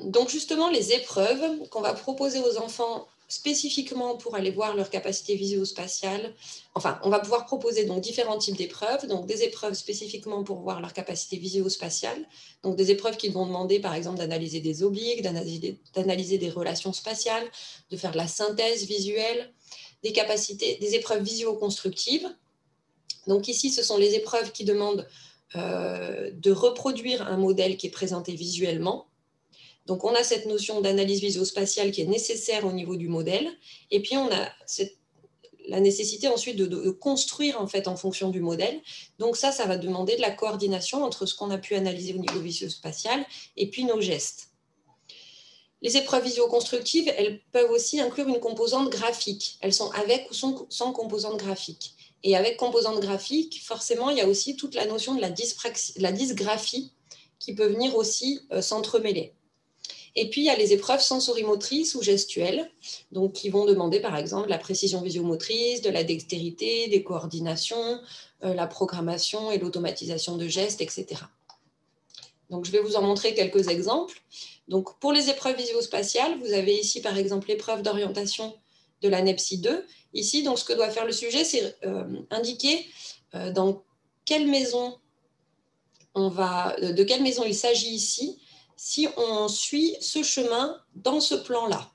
Donc justement, les épreuves qu'on va proposer aux enfants spécifiquement pour aller voir leur capacité visio-spatiale, enfin, on va pouvoir proposer donc différents types d'épreuves, donc des épreuves spécifiquement pour voir leur capacité visio-spatiale, donc des épreuves qui vont demander par exemple d'analyser des obliques, d'analyser des relations spatiales, de faire de la synthèse visuelle, des épreuves visio-constructives. Donc ici, ce sont les épreuves qui demandent de reproduire un modèle qui est présenté visuellement. Donc, on a cette notion d'analyse visio-spatiale qui est nécessaire au niveau du modèle. Et puis, on a la nécessité ensuite de construire en fait en fonction du modèle. Donc, ça va demander de la coordination entre ce qu'on a pu analyser au niveau visio-spatial et puis nos gestes. Les épreuves visio-constructives, elles peuvent aussi inclure une composante graphique. Elles sont avec ou sans composante graphique. Et avec composante graphique, forcément, il y a aussi toute la notion de la dysgraphie qui peut venir aussi s'entremêler. Et puis, il y a les épreuves sensorimotrices ou gestuelles, donc qui vont demander, par exemple, la précision visiomotrice, de la dextérité, des coordinations, la programmation et l'automatisation de gestes, etc. Donc, je vais vous en montrer quelques exemples. Donc, pour les épreuves visio-spatiales, vous avez ici, par exemple, l'épreuve d'orientation de la NEPSI 2. Ici, donc, ce que doit faire le sujet, c'est indiquer dans quelle maison de quelle maison il s'agit ici, si on suit ce chemin dans ce plan-là.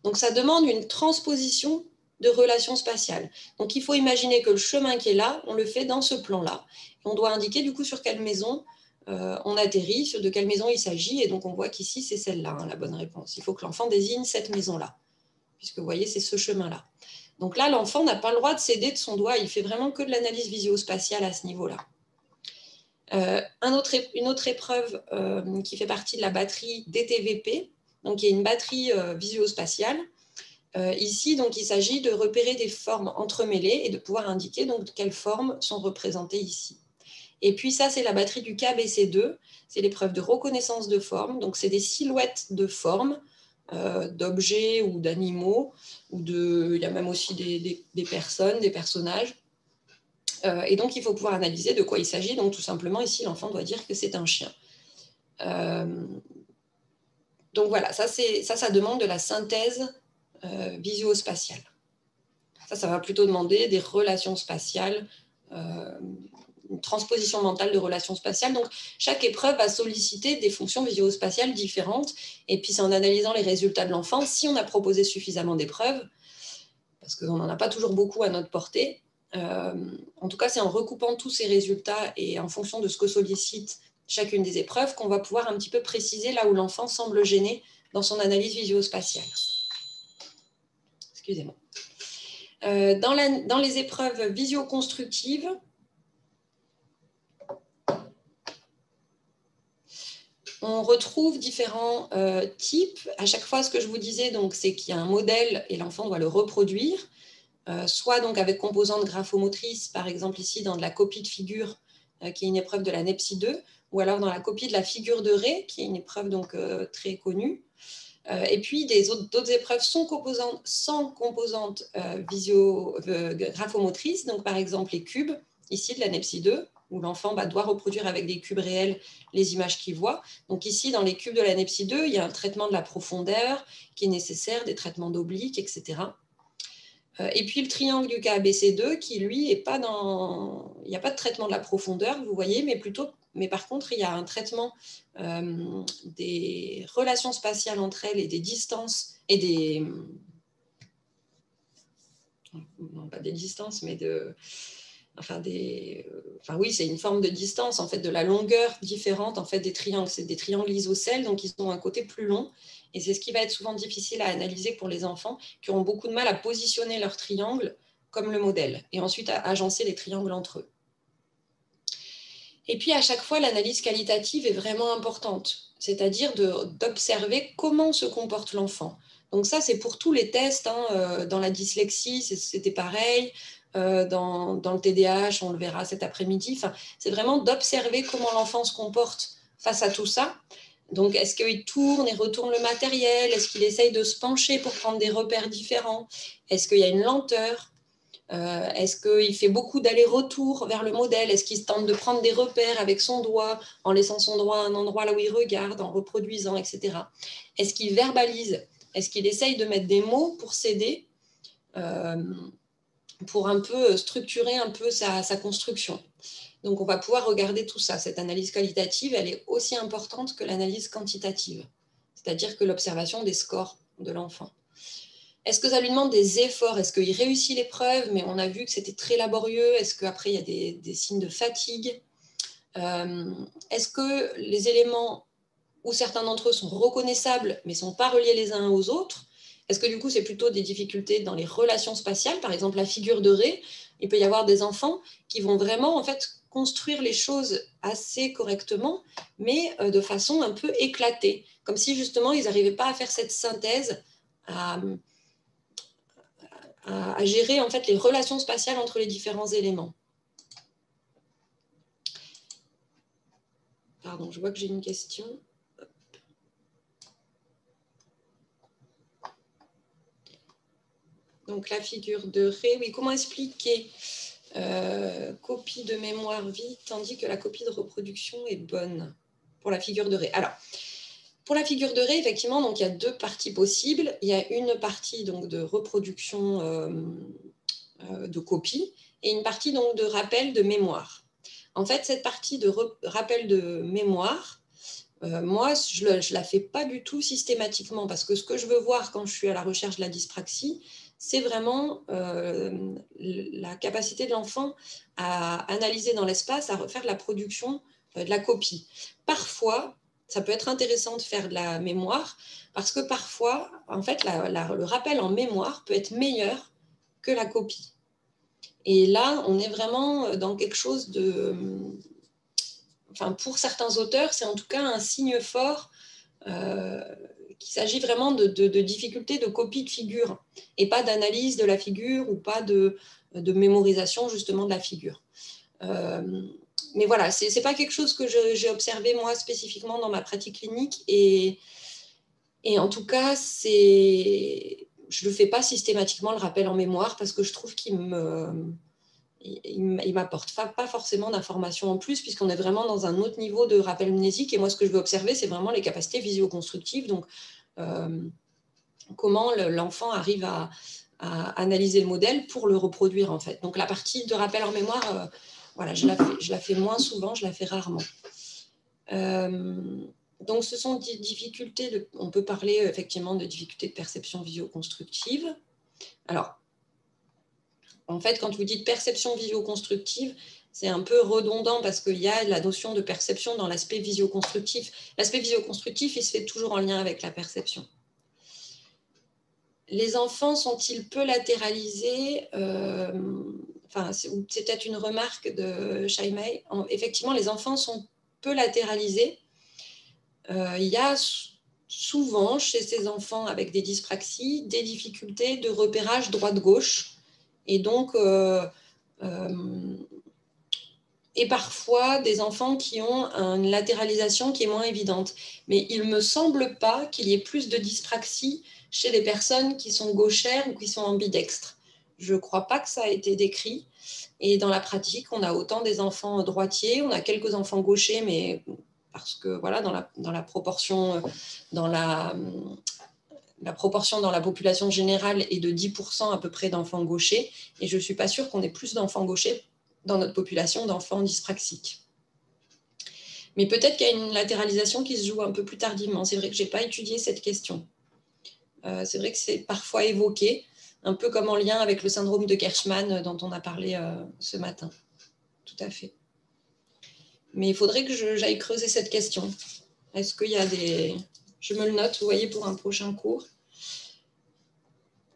Donc, ça demande une transposition de relations spatiales. Donc, il faut imaginer que le chemin qui est là, on le fait dans ce plan-là. On doit indiquer du coup sur quelle maison on atterrit, de quelle maison il s'agit. Et donc, on voit qu'ici, c'est celle-là, la bonne réponse. Il faut que l'enfant désigne cette maison-là, puisque vous voyez, c'est ce chemin-là. Donc là, l'enfant n'a pas le droit de céder de son doigt. Il fait vraiment que de l'analyse visio-spatiale à ce niveau-là. Une autre épreuve qui fait partie de la batterie DTVP, donc qui est une batterie visio-spatiale. Ici, donc, il s'agit de repérer des formes entremêlées et de pouvoir indiquer donc, quelles formes sont représentées ici. Et puis ça, c'est la batterie du KBC2, c'est l'épreuve de reconnaissance de formes. Donc, c'est des silhouettes de formes, d'objets ou d'animaux, il y a même aussi des personnes, des personnages. Et donc, il faut pouvoir analyser de quoi il s'agit. Donc, tout simplement, ici, l'enfant doit dire que c'est un chien. Donc, voilà, ça demande de la synthèse visio-spatiale. Ça va plutôt demander des relations spatiales, une transposition mentale de relations spatiales. Donc, chaque épreuve va solliciter des fonctions visio-spatiales différentes. Et puis, c'est en analysant les résultats de l'enfant, si on a proposé suffisamment d'épreuves, parce qu'on n'en a pas toujours beaucoup à notre portée, en tout cas, c'est en recoupant tous ces résultats et en fonction de ce que sollicite chacune des épreuves qu'on va pouvoir un petit peu préciser là où l'enfant semble gêné dans son analyse visio-spatiale. Excusez-moi. Dans les épreuves visio-constructives, on retrouve différents types. À chaque fois, ce que je vous disais, c'est qu'il y a un modèle et l'enfant doit le reproduire. Soit donc avec composante graphomotrice, par exemple ici dans de la copie de figure, qui est une épreuve de la NEPSI 2, ou alors dans la copie de la figure de Ré, qui est une épreuve donc, très connue. Et puis d'autres épreuves sans composante graphomotrice, donc par exemple les cubes, ici de la NEPSI 2, où l'enfant doit reproduire avec des cubes réels les images qu'il voit. Donc ici, dans les cubes de la NEPSI 2, il y a un traitement de la profondeur qui est nécessaire, des traitements d'obliques, etc. Et puis le triangle du KBC2 qui, lui, il n'y a pas de traitement de la profondeur, vous voyez, mais par contre, il y a un traitement des relations spatiales entre elles et des distances et des... Non, pas des distances, mais oui, c'est une forme de distance, en fait, de la longueur différente en fait, des triangles. C'est des triangles isocèles, donc ils ont un côté plus long. Et c'est ce qui va être souvent difficile à analyser pour les enfants qui auront beaucoup de mal à positionner leur triangle comme le modèle et ensuite à agencer les triangles entre eux. Et puis, à chaque fois, l'analyse qualitative est vraiment importante, c'est-à-dire d'observer comment se comporte l'enfant. Donc ça, c'est pour tous les tests. Dans la dyslexie, c'était pareil. Dans le TDAH, on le verra cet après-midi. Enfin, c'est vraiment d'observer comment l'enfant se comporte face à tout ça. Donc, est-ce qu'il tourne et retourne le matériel? Est-ce qu'il essaye de se pencher pour prendre des repères différents? Est-ce qu'il y a une lenteur? Est-ce qu'il fait beaucoup d'allers-retours vers le modèle? Est-ce qu'il tente de prendre des repères avec son doigt, en laissant son doigt à un endroit là où il regarde, en reproduisant, etc. Est-ce qu'il verbalise? Est-ce qu'il essaye de mettre des mots pour s'aider, pour un peu structurer un peu sa construction? Donc, on va pouvoir regarder tout ça. Cette analyse qualitative, elle est aussi importante que l'analyse quantitative, c'est-à-dire que l'observation des scores de l'enfant. Est-ce que ça lui demande des efforts? Est-ce qu'il réussit l'épreuve, mais on a vu que c'était très laborieux? Est-ce qu'après, il y a des signes de fatigue? Est-ce que les éléments où certains d'entre eux sont reconnaissables, mais ne sont pas reliés les uns aux autres? Est-ce que du coup, c'est plutôt des difficultés dans les relations spatiales? Par exemple, la figure de Ré, il peut y avoir des enfants qui vont vraiment en fait construire les choses assez correctement, mais de façon un peu éclatée, comme si justement ils n'arrivaient pas à faire cette synthèse, à gérer en fait les relations spatiales entre les différents éléments. Pardon, je vois que j'ai une question. Donc la figure de Ré, oui, comment expliquer copie de mémoire vide tandis que la copie de reproduction est bonne pour la figure de Ré? Alors, pour la figure de Ré, effectivement, donc, il y a deux parties possibles. Il y a une partie donc, de reproduction de copie et une partie donc, de rappel de mémoire. En fait, cette partie de rappel de mémoire, moi, je ne la fais pas du tout systématiquement parce que ce que je veux voir quand je suis à la recherche de la dyspraxie, c'est vraiment la capacité de l'enfant à analyser dans l'espace, à refaire de la production de la copie. Parfois, ça peut être intéressant de faire de la mémoire parce que parfois, en fait, le rappel en mémoire peut être meilleur que la copie. Et là, on est vraiment dans quelque chose de... Enfin, pour certains auteurs, c'est en tout cas un signe fort qu'il s'agit vraiment de difficultés de copie de figure et pas d'analyse de la figure ou pas de mémorisation justement de la figure. Mais voilà, ce n'est pas quelque chose que j'ai observé moi spécifiquement dans ma pratique clinique et en tout cas, je ne le fais pas systématiquement le rappel en mémoire parce que je trouve qu'il m'apporte pas forcément d'informations en plus puisqu'on est vraiment dans un autre niveau de rappel mnésique et moi ce que je veux observer c'est vraiment les capacités visio-constructives, donc comment l'enfant arrive à analyser le modèle pour le reproduire en fait. Donc la partie de rappel en mémoire, voilà, je la fais moins souvent, je la fais rarement. Donc ce sont des difficultés, on peut parler effectivement de difficultés de perception visio-constructive. Alors, en fait, quand vous dites perception visio-constructive, c'est un peu redondant parce qu'il y a la notion de perception dans l'aspect visio-constructif. L'aspect visio-constructif, il se fait toujours en lien avec la perception. Les enfants sont-ils peu latéralisés? Enfin, c'est peut-être une remarque de Shaimei. Effectivement, les enfants sont peu latéralisés. Il y a souvent, chez ces enfants avec des dyspraxies, des difficultés de repérage droite-gauche. Et donc, et parfois des enfants qui ont une latéralisation qui est moins évidente. Mais il ne me semble pas qu'il y ait plus de dyspraxie chez les personnes qui sont gauchères ou qui sont ambidextres. Je ne crois pas que ça a été décrit. Et dans la pratique, on a autant des enfants droitiers, on a quelques enfants gauchers, mais parce que voilà, dans la proportion, la proportion dans la population générale est de 10% à peu près d'enfants gauchers. Et je ne suis pas sûre qu'on ait plus d'enfants gauchers dans notre population d'enfants dyspraxiques. Mais peut-être qu'il y a une latéralisation qui se joue un peu plus tardivement. C'est vrai que je n'ai pas étudié cette question. C'est vrai que c'est parfois évoqué, un peu comme en lien avec le syndrome de Kershman dont on a parlé ce matin. Tout à fait. Mais il faudrait que j'aille creuser cette question. Est-ce qu'il y a des... Je me le note, vous voyez, pour un prochain cours.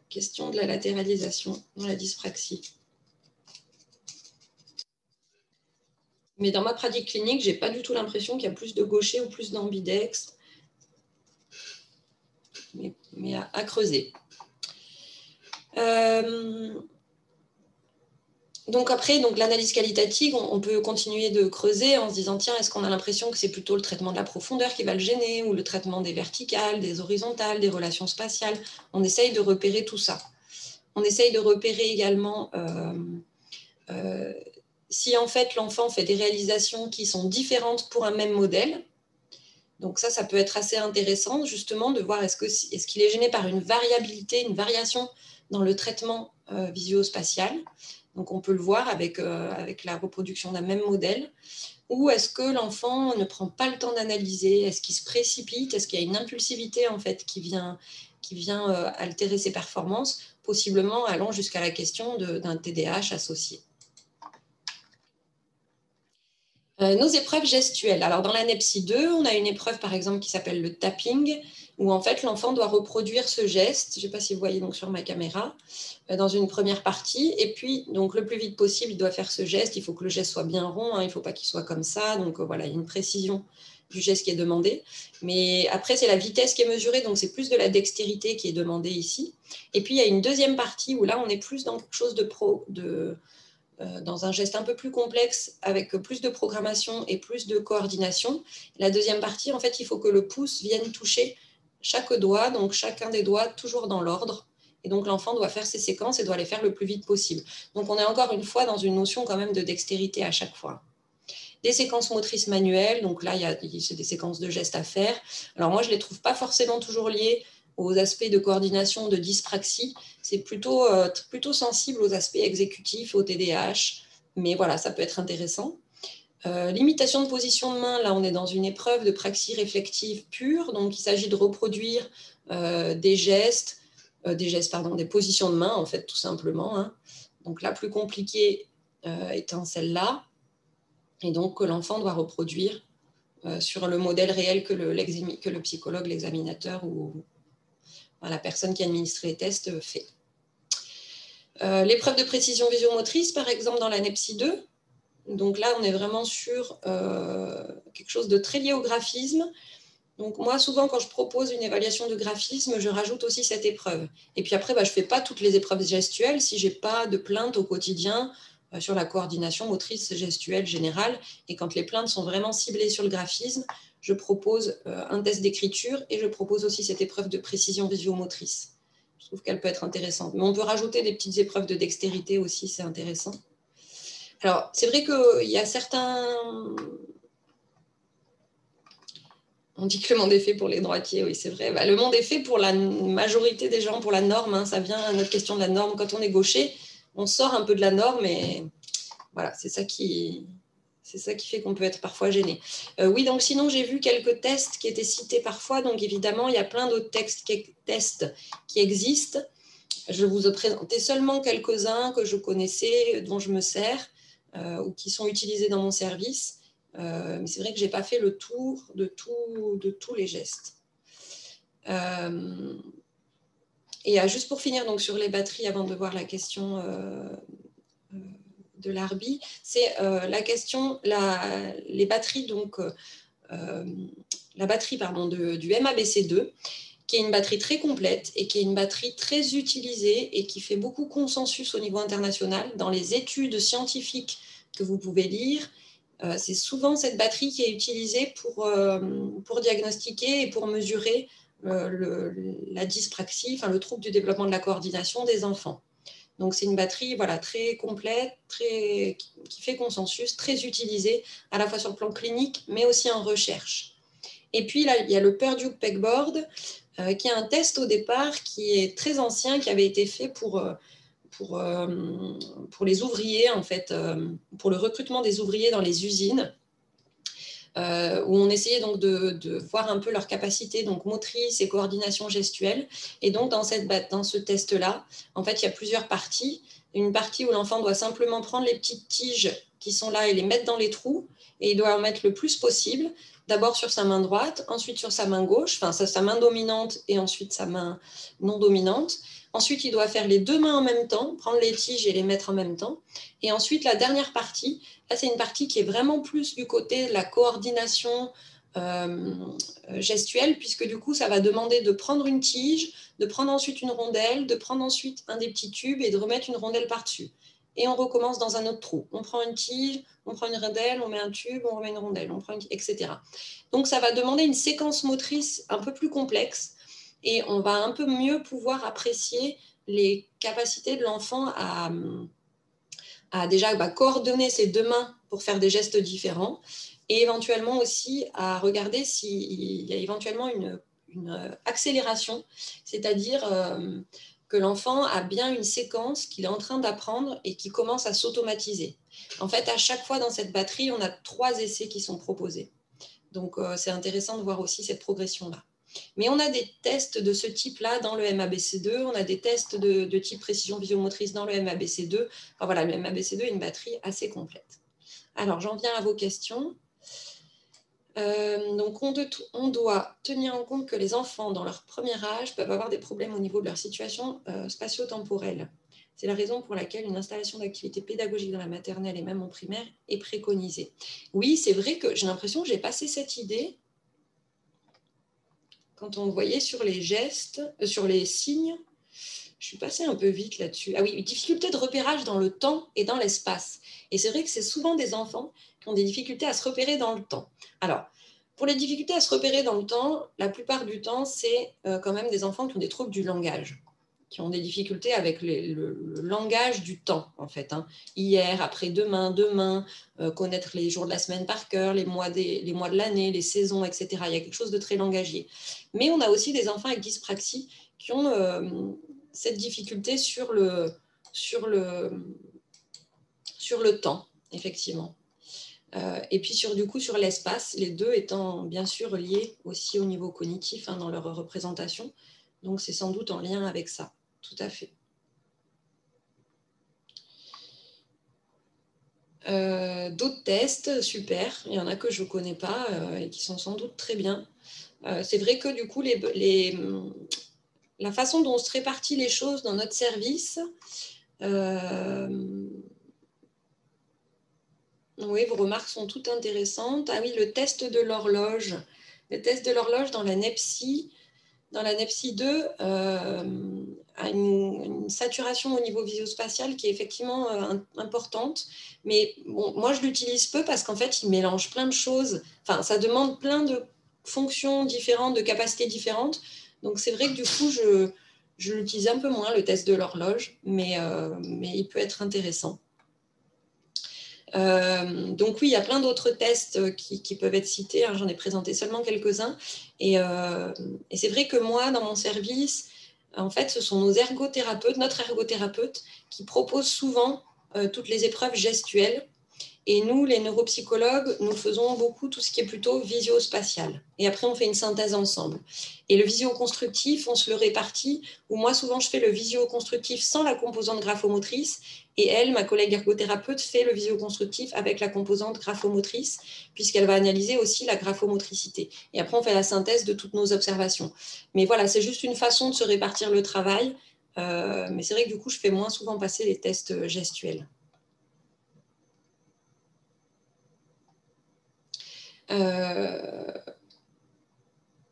Question de la latéralisation dans la dyspraxie. Mais dans ma pratique clinique, je n'ai pas du tout l'impression qu'il y a plus de gauchers ou plus d'ambidextres. Mais à creuser. Donc après, l'analyse qualitative, on peut continuer de creuser en se disant, tiens, est-ce qu'on a l'impression que c'est plutôt le traitement de la profondeur qui va le gêner ou le traitement des verticales, des horizontales, des relations spatiales? On essaye de repérer tout ça. On essaye de repérer également si en fait l'enfant fait des réalisations qui sont différentes pour un même modèle. Donc ça peut être assez intéressant justement de voir est-ce qu'il est gêné par une variabilité, une variation dans le traitement visuospatial. Donc on peut le voir avec la reproduction d'un même modèle. Ou est-ce que l'enfant ne prend pas le temps d'analyser? Est-ce qu'il se précipite? Est-ce qu'il y a une impulsivité en fait qui vient altérer ses performances, possiblement allant jusqu'à la question d'un TDAH associé? Nos épreuves gestuelles. Alors, dans la NEPSI 2, on a une épreuve, par exemple, qui s'appelle le tapping, où, en fait, l'enfant doit reproduire ce geste, je ne sais pas si vous voyez donc sur ma caméra, dans une première partie. Et puis, donc, le plus vite possible, il doit faire ce geste. Il faut que le geste soit bien rond, hein, il ne faut pas qu'il soit comme ça. Donc, voilà, il y a une précision du geste qui est demandé. Mais après, c'est la vitesse qui est mesurée, donc c'est plus de la dextérité qui est demandée ici. Et puis, il y a une deuxième partie où là, on est plus dans quelque chose dans un geste un peu plus complexe, avec plus de programmation et plus de coordination. La deuxième partie, en fait, il faut que le pouce vienne toucher chaque doigt, donc chacun des doigts toujours dans l'ordre. Et donc, l'enfant doit faire ses séquences et doit les faire le plus vite possible. Donc, on est encore une fois dans une notion quand même de dextérité à chaque fois. Des séquences motrices manuelles, donc là, c'est des séquences de gestes à faire. Alors moi, je ne les trouve pas forcément toujours liées aux aspects de coordination, de dyspraxie. C'est plutôt sensible aux aspects exécutifs, au TDAH. Mais voilà, ça peut être intéressant. L'imitation de position de main, là, on est dans une épreuve de praxie réflective pure. Donc, il s'agit de reproduire des positions de main, en fait, tout simplement. Hein. Donc, la plus compliquée étant celle-là. Et donc, que l'enfant doit reproduire sur le modèle réel que le psychologue, l'examinateur ou la personne qui administre les tests fait. L'épreuve de précision visuomotrice, par exemple, dans la NEPSI 2. Donc là, on est vraiment sur quelque chose de très lié au graphisme. Donc moi, souvent, quand je propose une évaluation de graphisme, je rajoute aussi cette épreuve. Et puis après, je ne fais pas toutes les épreuves gestuelles si je n'ai pas de plainte au quotidien sur la coordination motrice gestuelle générale. Et quand les plaintes sont vraiment ciblées sur le graphisme, je propose un test d'écriture et je propose aussi cette épreuve de précision visuomotrice. Je trouve qu'elle peut être intéressante. Mais on peut rajouter des petites épreuves de dextérité aussi, c'est intéressant. Alors, c'est vrai qu'il y a certains... On dit que le monde est fait pour les droitiers, oui, c'est vrai. Le monde est fait pour la majorité des gens, pour la norme. Hein. Ça vient à notre question de la norme. Quand on est gaucher, on sort un peu de la norme et voilà, c'est ça qui fait qu'on peut être parfois gêné. Oui, donc sinon, j'ai vu quelques tests qui étaient cités parfois. Donc évidemment, il y a plein d'autres tests qui existent. Je vous ai présenté seulement quelques-uns que je connaissais, dont je me sers ou qui sont utilisés dans mon service. Mais c'est vrai que je n'ai pas fait le tour de tous les gestes. Et juste pour finir donc, sur les batteries, avant de voir la question de l'ARBI, c'est la question, les batteries, donc la batterie du MABC2, qui est une batterie très complète et qui est une batterie très utilisée et qui fait beaucoup consensus au niveau international. Dans les études scientifiques que vous pouvez lire, c'est souvent cette batterie qui est utilisée pour diagnostiquer et pour mesurer la dyspraxie, le trouble du développement de la coordination des enfants. Donc, c'est une batterie très complète, qui fait consensus, très utilisée, à la fois sur le plan clinique, mais aussi en recherche. Et puis, là, il y a le Purdue Pegboard, qui est un test au départ qui est très ancien, qui avait été fait pour les ouvriers, en fait, pour le recrutement des ouvriers dans les usines, où on essayait donc de voir un peu leur capacité donc motrice et coordination gestuelle. Et donc, dans ce test-là, en fait, il y a plusieurs parties. Une partie où l'enfant doit simplement prendre les petites tiges qui sont là et les mettre dans les trous, et il doit en mettre le plus possible, d'abord sur sa main droite, ensuite sur sa main gauche, enfin sa main dominante et ensuite sa main non dominante. Ensuite, il doit faire les deux mains en même temps, prendre les tiges et les mettre en même temps. Et ensuite, la dernière partie, là, c'est une partie qui est vraiment plus du côté de la coordination gestuelle, puisque du coup, ça va demander de prendre une tige, de prendre ensuite une rondelle, de prendre ensuite un des petits tubes et de remettre une rondelle par-dessus. Et on recommence dans un autre trou. On prend une tige, on prend une rondelle, on met un tube, on remet une rondelle, etc. Donc, ça va demander une séquence motrice un peu plus complexe et on va un peu mieux pouvoir apprécier les capacités de l'enfant à déjà coordonner ses deux mains pour faire des gestes différents, et éventuellement aussi à regarder s'il y a éventuellement une accélération, c'est-à-dire que l'enfant a bien une séquence qu'il est en train d'apprendre et qui commence à s'automatiser. En fait, à chaque fois dans cette batterie, on a 3 essais qui sont proposés. Donc, c'est intéressant de voir aussi cette progression-là. Mais on a des tests de ce type-là dans le MABC2, on a des tests de type précision visiomotrice dans le MABC2. Enfin voilà, le MABC2 est une batterie assez complète. Alors, j'en viens à vos questions. Donc, on doit tenir en compte que les enfants, dans leur premier âge, peuvent avoir des problèmes au niveau de leur situation spatio-temporelle. C'est la raison pour laquelle une installation d'activité pédagogique dans la maternelle et même en primaire est préconisée. Oui, c'est vrai que j'ai l'impression que j'ai passé cette idée quand on voyait sur les gestes, sur les signes. Je suis passée un peu vite là-dessus. Ah oui, difficulté de repérage dans le temps et dans l'espace. Et c'est vrai que c'est souvent des enfants qui ont des difficultés à se repérer dans le temps. Alors, pour les difficultés à se repérer dans le temps, la plupart du temps, c'est quand même des enfants qui ont des troubles du langage, qui ont des difficultés avec le langage du temps, en fait. Hier, après-demain, demain, connaître les jours de la semaine par cœur, les mois de l'année, les saisons, etc. Il y a quelque chose de très langagier. Mais on a aussi des enfants avec dyspraxie qui ont cette difficulté sur le temps, effectivement. Et puis du coup sur l'espace, les deux étant bien sûr liés aussi au niveau cognitif dans leur représentation. Donc c'est sans doute en lien avec ça, tout à fait. D'autres tests, super, il y en a que je ne connais pas et qui sont sans doute très bien. C'est vrai que du coup, la façon dont on se répartit les choses dans notre service, oui, vos remarques sont toutes intéressantes. Ah oui, le test de l'horloge. Le test de l'horloge dans la NEPSI 2 a une saturation au niveau visio-spatial qui est effectivement importante. Mais bon, moi, je l'utilise peu parce qu'en fait, il mélange plein de choses. Enfin, ça demande plein de fonctions différentes, de capacités différentes. Donc, c'est vrai que du coup, je l'utilise un peu moins, le test de l'horloge, mais il peut être intéressant. Donc oui, il y a plein d'autres tests qui peuvent être cités. J'en ai présenté seulement quelques-uns. Et c'est vrai que moi, dans mon service, en fait, ce sont nos ergothérapeutes, notre ergothérapeute, qui propose souvent toutes les épreuves gestuelles. Et nous, les neuropsychologues, nous faisons beaucoup tout ce qui est plutôt visio-spatial. Et après, on fait une synthèse ensemble. Et le visio-constructif, on se le répartit, où moi, souvent, je fais le visio-constructif sans la composante graphomotrice. Et elle, ma collègue ergothérapeute, fait le visio-constructif avec la composante graphomotrice, puisqu'elle va analyser aussi la graphomotricité. Et après, on fait la synthèse de toutes nos observations. Mais voilà, c'est juste une façon de se répartir le travail. Mais c'est vrai que du coup, je fais moins souvent passer les tests gestuels.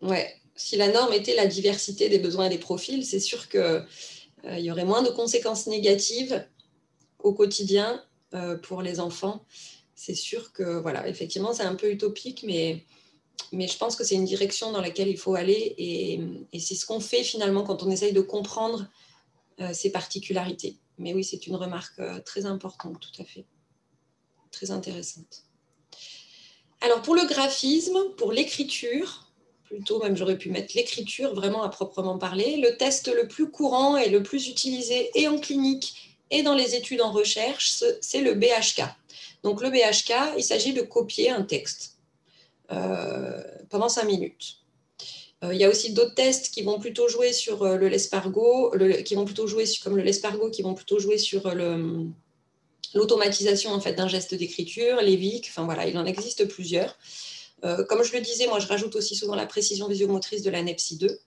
Ouais. Si la norme était la diversité des besoins et des profils, c'est sûr qu'il y aurait moins de conséquences négatives au quotidien pour les enfants. C'est sûr que, voilà, effectivement, c'est un peu utopique, mais je pense que c'est une direction dans laquelle il faut aller et c'est ce qu'on fait finalement quand on essaye de comprendre ces particularités. Mais oui, c'est une remarque très importante, tout à fait. Très intéressante. Alors, pour le graphisme, pour l'écriture, plutôt même j'aurais pu mettre l'écriture vraiment à proprement parler, le test le plus courant et le plus utilisé et en clinique et dans les études en recherche, c'est le BHK. Donc, le BHK, il s'agit de copier un texte pendant 5 minutes. Il y a aussi d'autres tests qui vont plutôt jouer sur le Lespargo, qui vont plutôt jouer comme le Lespargo, qui vont plutôt jouer sur l'automatisation en fait, d'un geste d'écriture, les VIC, enfin voilà, il en existe plusieurs. Comme je le disais, moi je rajoute aussi souvent la précision visiomotrice de la NEPSI 2.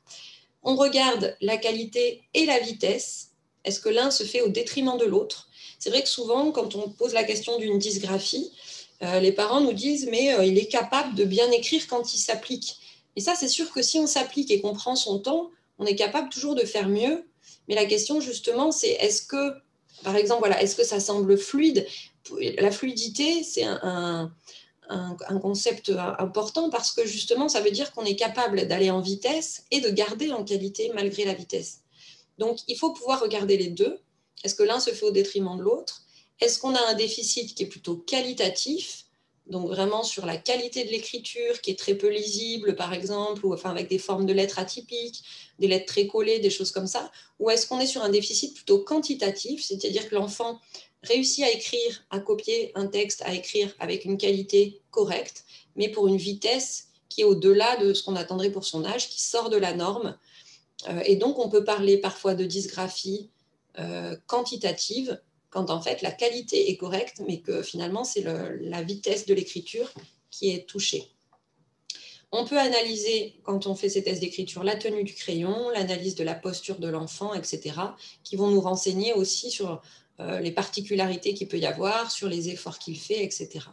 On regarde la qualité et la vitesse. Est-ce que l'un se fait au détriment de l'autre? C'est vrai que souvent, quand on pose la question d'une dysgraphie, les parents nous disent mais il est capable de bien écrire quand il s'applique. Et ça, c'est sûr que si on s'applique et qu'on prend son temps, on est capable toujours de faire mieux. Mais la question, justement, c'est est-ce que, par exemple, voilà, est-ce que ça semble fluide? La fluidité, c'est un concept important parce que justement, ça veut dire qu'on est capable d'aller en vitesse et de garder en qualité malgré la vitesse. Donc, il faut pouvoir regarder les deux. Est-ce que l'un se fait au détriment de l'autre? Est-ce qu'on a un déficit qui est plutôt qualitatif, donc vraiment sur la qualité de l'écriture, qui est très peu lisible, par exemple, ou enfin avec des formes de lettres atypiques, des lettres très collées, des choses comme ça? Ou est-ce qu'on est sur un déficit plutôt quantitatif, c'est-à-dire que l'enfant réussit à écrire, à copier un texte, à écrire avec une qualité correcte, mais pour une vitesse qui est au-delà de ce qu'on attendrait pour son âge, qui sort de la norme. Et donc, on peut parler parfois de dysgraphie quantitative, quand en fait la qualité est correcte, mais que finalement c'est la vitesse de l'écriture qui est touchée. On peut analyser, quand on fait ces tests d'écriture, la tenue du crayon, l'analyse de la posture de l'enfant, etc., qui vont nous renseigner aussi sur les particularités qu'il peut y avoir, sur les efforts qu'il fait, etc.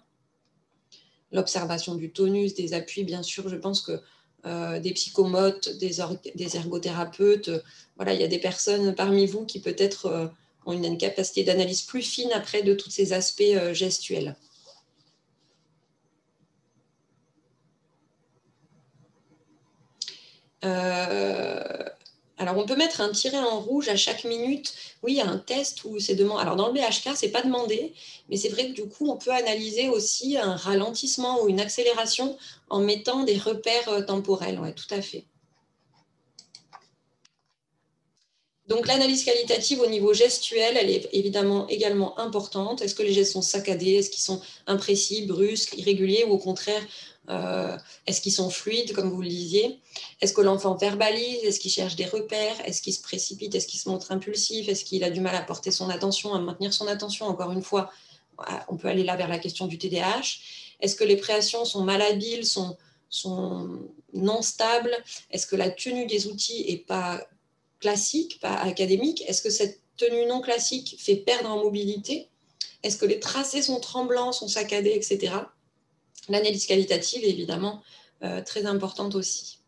L'observation du tonus, des appuis, bien sûr, je pense que des psychomotes, des ergothérapeutes, voilà, il y a des personnes parmi vous qui peut-être ont une capacité d'analyse plus fine après de tous ces aspects gestuels. Alors, on peut mettre un tiret en rouge à chaque minute. Oui, il y a un test où c'est demandé. Alors, dans le BHK, ce n'est pas demandé, mais c'est vrai que du coup, on peut analyser aussi un ralentissement ou une accélération en mettant des repères temporels. Oui, tout à fait. Donc, l'analyse qualitative au niveau gestuel, elle est évidemment également importante. Est-ce que les gestes sont saccadés? Est-ce qu'ils sont imprécis, brusques, irréguliers ou au contraire, est-ce qu'ils sont fluides, comme vous le disiez? Est-ce que l'enfant verbalise? Est-ce qu'il cherche des repères? Est-ce qu'il se précipite? Est-ce qu'il se montre impulsif? Est-ce qu'il a du mal à porter son attention, à maintenir son attention? Encore une fois, on peut aller là vers la question du TDAH. Est-ce que les créations sont malhabiles, sont non stables? Est-ce que la tenue des outils n'est pas classique, pas académique? Est-ce que cette tenue non classique fait perdre en mobilité? Est-ce que les tracés sont tremblants, sont saccadés, etc. L'analyse qualitative est évidemment très importante aussi.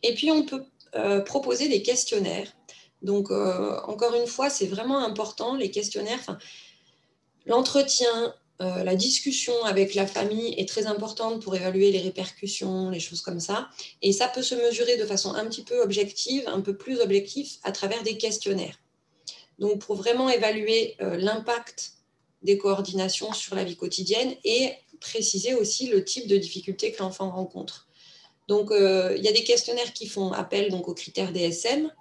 Et puis, on peut proposer des questionnaires. Donc, encore une fois, c'est vraiment important, les questionnaires. L'entretien, la discussion avec la famille est très importante pour évaluer les répercussions, les choses comme ça. Et ça peut se mesurer de façon un petit peu objective, un peu plus objective, à travers des questionnaires. Donc, pour vraiment évaluer l'impact des coordinations sur la vie quotidienne et préciser aussi le type de difficultés que l'enfant rencontre. Donc, il y a des questionnaires qui font appel donc, aux critères DSM.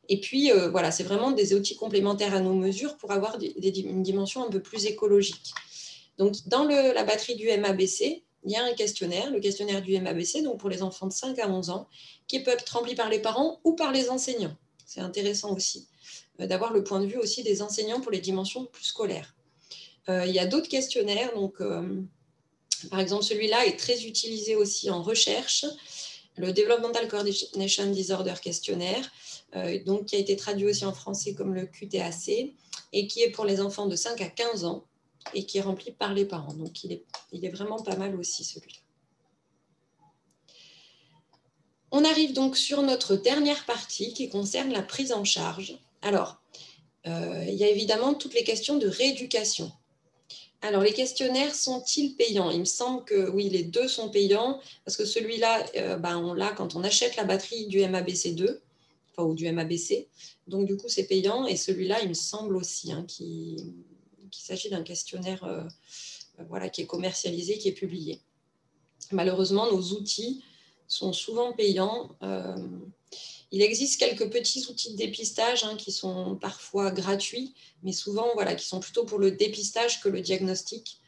Et puis, voilà, c'est vraiment des outils complémentaires à nos mesures pour avoir une dimension un peu plus écologique. Donc, dans la batterie du MABC, il y a un questionnaire, le questionnaire du MABC, donc pour les enfants de 5 à 11 ans, qui peut être rempli par les parents ou par les enseignants. C'est intéressant aussi d'avoir le point de vue aussi des enseignants pour les dimensions plus scolaires. Il y a d'autres questionnaires, donc par exemple celui-là est très utilisé aussi en recherche, le Developmental Coordination Disorder Questionnaire, donc, qui a été traduit aussi en français comme le QTAC, et qui est pour les enfants de 5 à 15 ans, et qui est rempli par les parents. Donc, il est vraiment pas mal aussi, celui-là. On arrive donc sur notre dernière partie qui concerne la prise en charge. Alors, il y a évidemment toutes les questions de rééducation. Alors, les questionnaires sont-ils payants? Il me semble que oui, les deux sont payants, parce que celui-là, on l'a quand on achète la batterie du MABC2, enfin, ou du MABC. Donc, du coup, c'est payant. Et celui-là, il me semble aussi qu'il s'agit d'un questionnaire voilà, qui est commercialisé, qui est publié. Malheureusement, nos outils sont souvent payants. Il existe quelques petits outils de dépistage qui sont parfois gratuits, mais souvent voilà, qui sont plutôt pour le dépistage que le diagnostic.